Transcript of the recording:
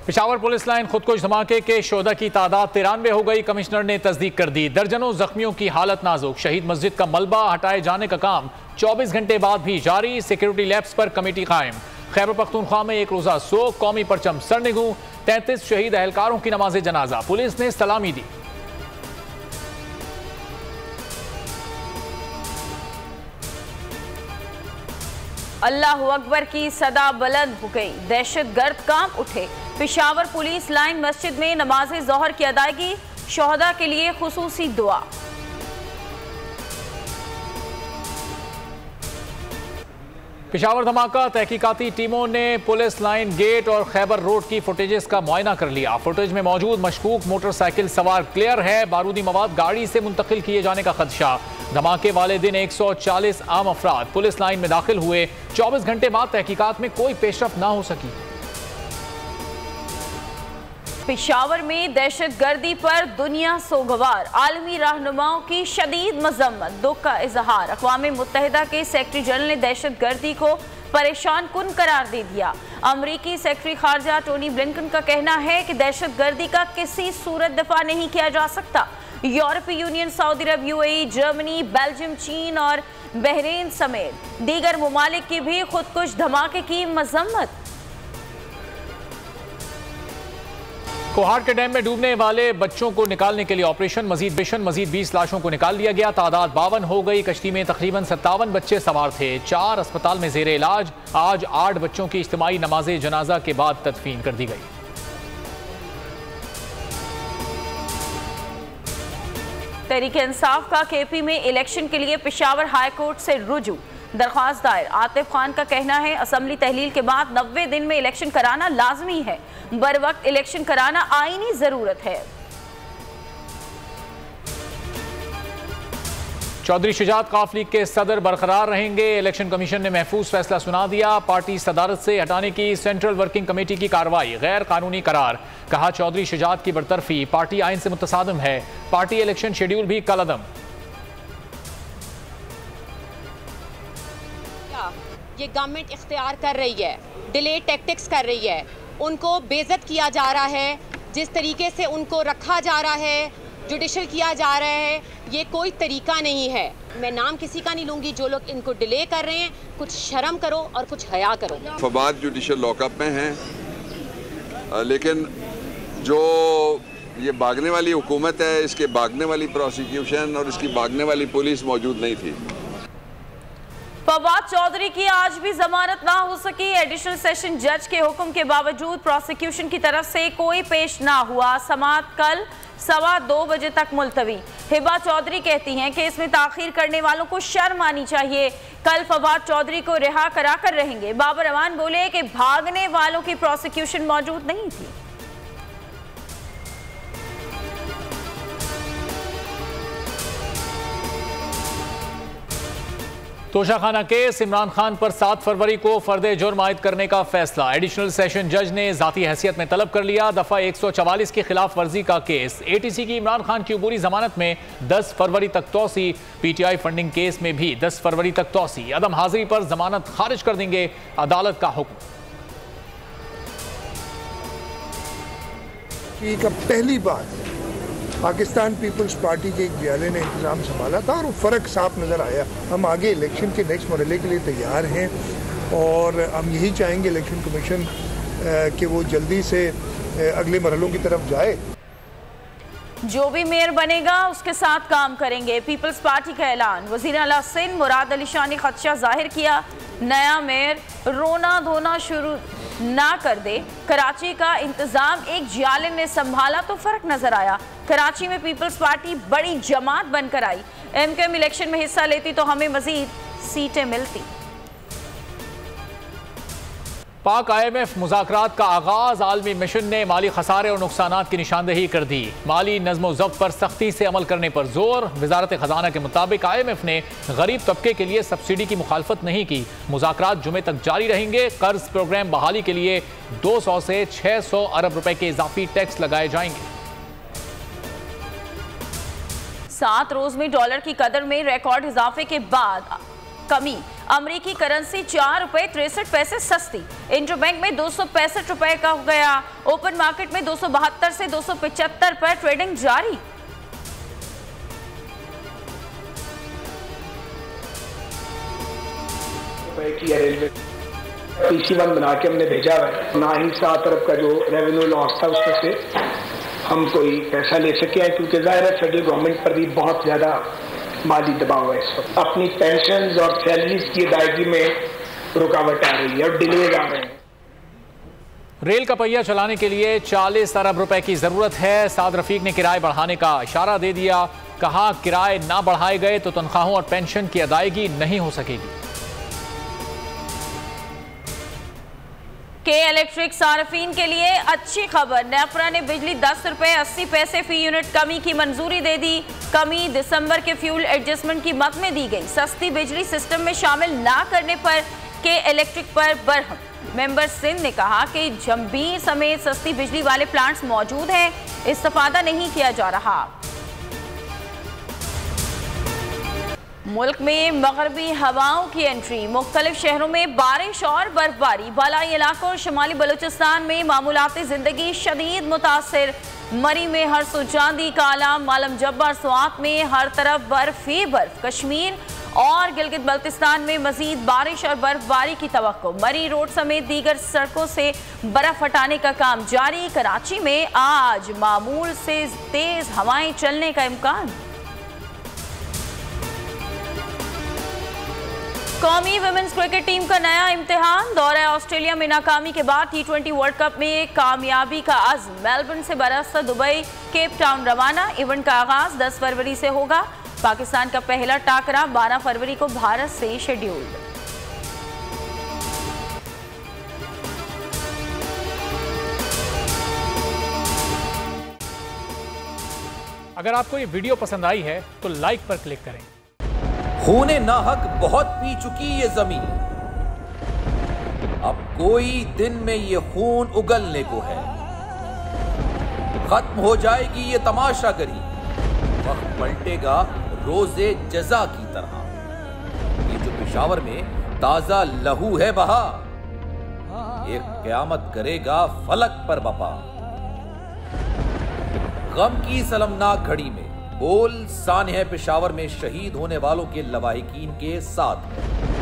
Peshawar police line खुदकुश धमाके के शोधा की तादाद 93 हो गई। कमिश्नर ने तस्दीक कर दी। दर्जनों जख्मियों की हालत नाजुक। शहीद मस्जिद का मलबा हटाए जाने का काम 24 घंटे बाद भी जारी। सिक्योरिटी लैब्स पर कमेटी कायम। खैबर पख्तूनख्वा में एक रोजा सोग, कौमी परचम सरनिगू। 33 शहीद एहलकारों की नमाज जनाजा पुलिस ने सलामी दी। अल्लाह अकबर की सदा बुलंद हो गई। दहशतगर्द कांप उठे। पेशावर पुलिस लाइन मस्जिद में नमाज ज़ोहर की अदायगी। शोहदा के लिए खुसूसी दुआ। पेशावर धमाका। तहकीकाती टीमों ने पुलिस लाइन गेट और खैबर रोड की फुटेजेस का मुआयना कर लिया। फुटेज में मौजूद मशकूक मोटरसाइकिल सवार क्लियर है। बारूदी मवाद गाड़ी से मुंतकिल किए जाने का खदशा। धमाके वाले दिन 140 आम अफराद पुलिस लाइन में दाखिल हुए। 24 घंटे बाद तहकीकात में कोई पेशरफ ना हो सकी। पेशावर में दहशतगर्दी पर दुनिया सोगवार। आलमी रहनुमाओं की शदीद मजम्मत। दुख का इजहार। अक़वाम मुत्तहिदा के सेक्रेटरी जनरल ने दहशतगर्दी को परेशान कुन करार दे दिया। अमरीकी सेक्रेटरी खारजा टोनी ब्लिंकन का कहना है कि दहशतगर्दी का किसी सूरत दफा नहीं किया जा सकता। यूरोपीय यूनियन, सऊदी अरब, यूएई, जर्मनी, बेल्जियम, चीन और बहरीन समेत दीगर ममालिक की भी खुदकुश धमाके की मजम्मत। कोहाट के डैम में डूबने वाले बच्चों को निकालने के लिए ऑपरेशन। मजीद 20 लाशों को निकाल लिया गया। तादाद 52 हो गई। कश्ती में तकरीबन 57 बच्चे सवार थे। 4 अस्पताल में जेर इलाज। आज 8 बच्चों की इज्तिमाई नमाज जनाजा के बाद तदफीन कर दी गई। तहरीक इंसाफ का केपी में इलेक्शन के लिए पेशावर हाई कोर्ट से रुजू। दरख्वास्त दायर। आतिफ खान का कहना है असम्बली तहलील के बाद 90 दिन में इलेक्शन कराना लाजमी है। बर वक्त इलेक्शन कराना आईनी जरूरत है। चौधरी शुजात काफ लीग के सदर बरकरार रहेंगे। इलेक्शन कमीशन ने महफूज फैसला सुना दिया। पार्टी सदारत से हटाने की सेंट्रल वर्किंग कमेटी की कार्रवाई गैर कानूनी करार। कहा चौधरी शुजात की बरतरफी पार्टी आइन से मुतसादिम है। पार्टी इलेक्शन शेड्यूल भी कलअदम। ये गवर्नमेंट इख्तियार कर रही है, डिले टैक्टिक्स कर रही है, उनको बेइज्जत किया जा रहा है, जिस तरीके से उनको रखा जा रहा है, जुडिशल किया जा रहा है, ये कोई तरीका नहीं है। मैं नाम किसी का नहीं लूँगी। जो लोग इनको डिले कर रहे हैं, कुछ शर्म करो और कुछ हया करो। फवाद जुडिशल लॉकअप में हैं, लेकिन जो ये भागने वाली हुकूमत है, इसके भागने वाली प्रोसिक्यूशन और इसकी भागने वाली पुलिस मौजूद नहीं थी। फवाद चौधरी की आज भी जमानत ना हो सकी। एडिशनल सेशन जज के हुक्म के बावजूद प्रोसिक्यूशन की तरफ से कोई पेश ना हुआ। समाअत कल 2:15 बजे तक मुलतवी। हिबा चौधरी कहती हैं कि इसमें ताखीर करने वालों को शर्म आनी चाहिए। कल फवाद चौधरी को रिहा करा कर रहेंगे। बाबर अमान बोले कि भागने वालों की प्रोसिक्यूशन मौजूद नहीं थी। तोशाखाना केस। इमरान खान पर 7 फरवरी को फर्दे जुर्म आयद करने का फैसला। एडिशनल सेशन जज ने जाती हैसियत में तलब कर लिया। दफा 144 की खिलाफ वर्जी का केस। एटीसी की इमरान खान की अबूरी जमानत में 10 फरवरी तक तोसी। पीटीआई फंडिंग केस में भी 10 फरवरी तक तोसी। अदम हाजिरी पर जमानत खारिज कर देंगे अदालत का हुक्म। पहली बार पाकिस्तान पीपल्स पार्टी के एक बयाले ने इंतजाम संभाला था और वो फ़र्क साफ नज़र आया। हम आगे इलेक्शन के नेक्स्ट मरहले के लिए तैयार हैं और हम यही चाहेंगे इलेक्शन कमीशन कि वो जल्दी से अगले मरहलों की तरफ जाए। जो भी मेयर बनेगा उसके साथ काम करेंगे। पीपल्स पार्टी का ऐलान। वज़ीर आला सिंध मुराद अली शाह ने खदशा जाहिर किया नया मेयर रोना धोना शुरू ना कर दे। कराची का इंतजाम एक जालिम ने संभाला तो फर्क नजर आया। कराची में पीपल्स पार्टी बड़ी जमात बनकर आई। एमकेएम इलेक्शन में हिस्सा लेती तो हमें मजीद सीटें मिलती। पाक IMF मुज़ाकरात का आगाज। आलमी मिशन ने माली खसारे और नुकसानात की निशानदेही कर दी। माली नज़्म ज़ब्त पर सख्ती से अमल करने पर जोर। वज़ारत ख़जाना के मुताबिक IMF ने गरीब तबके के लिए सब्सिडी की मुखालफत नहीं की। मुज़ाकरात जुमे तक जारी रहेंगे। कर्ज प्रोग्राम बहाली के लिए 200 से 600 अरब रुपए के इजाफी टैक्स लगाए जाएंगे। 7 रोज में डॉलर की कदर में रिकॉर्ड इजाफे के बाद कमी। अमेरिकी करेंसी 4 रुपए 63 पैसे सस्ती। इंटरबैंक में 265 रुपए का हो गया। ओपन मार्केट में 272 से 275 पर ट्रेडिंग जारी। की रेलवे PC1 बना के हमने भेजा है, ना ही 7 अरब का जो रेवेन्यू लॉस था उसमें से हम कोई पैसा ले सके हैं, क्योंकि जाहिर है फेडरल गवर्नमेंट पर भी बहुत ज्यादा माली दबाव है इस वक्त। अपनी पेंशन और सैलरीज की अदायगी में रुकावट आ रही है और डिलेज आ रहे हैं। रेल का पहिया चलाने के लिए 40 अरब रुपए की जरूरत है। साद रफीक ने किराए बढ़ाने का इशारा दे दिया। कहा किराए ना बढ़ाए गए तो तनख्वाहों और पेंशन की अदायगी नहीं हो सकेगी। के इलेक्ट्रिक सार्फिन के लिए अच्छी खबर, नेफ्रा ने बिजली 10 रुपए 80 पैसे फी यूनिट कमी की मंजूरी दे दी। कमी दिसंबर के फ्यूल एडजस्टमेंट की मद में दी गई। सस्ती बिजली सिस्टम में शामिल ना करने पर के इलेक्ट्रिक पर बरहम। मेंबर सिंध ने कहा कि जंबीर समेत सस्ती बिजली वाले प्लांट्स मौजूद हैं, इस्तेफादा नहीं किया जा रहा। मुल्क में मगरबी हवाओं की एंट्री, मुख्तलिफ शहरों में बारिश और बर्फबारी। बालाई इलाकों और शुमाली बलूचिस्तान में मामूलाती जिंदगी शदीद मुतासिर। मरी में हर्स चांदी का आलम, मालम जब्बार स्वात में हर तरफ बर्फ ही बर्फ। कश्मीर और गिलगित बल्तिस्तान में मजीद बारिश और बर्फबारी की तवक्को। मरी रोड समेत दीगर सड़कों से बर्फ हटाने का काम जारी। कराची में आज मामूल से तेज हवाएं चलने का इम्कान। कौमी वुमेन्स क्रिकेट टीम का नया इम्तिहान। दौरे ऑस्ट्रेलिया में नाकामी के बाद T20 वर्ल्ड कप में कामयाबी का अज़्म। मेलबर्न से बरसता दुबई केप टाउन रवाना। इवेंट का आगाज 10 फरवरी से होगा। पाकिस्तान का पहला टाकरा 12 फरवरी को भारत से शेड्यूल्ड। अगर आपको ये वीडियो पसंद आई है तो लाइक पर क्लिक करें। खूने नाहक बहुत पी चुकी ये जमीन, अब कोई दिन में ये खून उगलने को है। खत्म हो जाएगी ये तमाशागरी, वक्त पलटेगा रोजे जजा की तरह। ये जो पेशावर में ताजा लहू है बहा, एक क़यामत करेगा फलक पर बपा। गम की सलमनाक घड़ी में बोल सानह पेशावर में शहीद होने वालों के लवाहिकीन के साथ।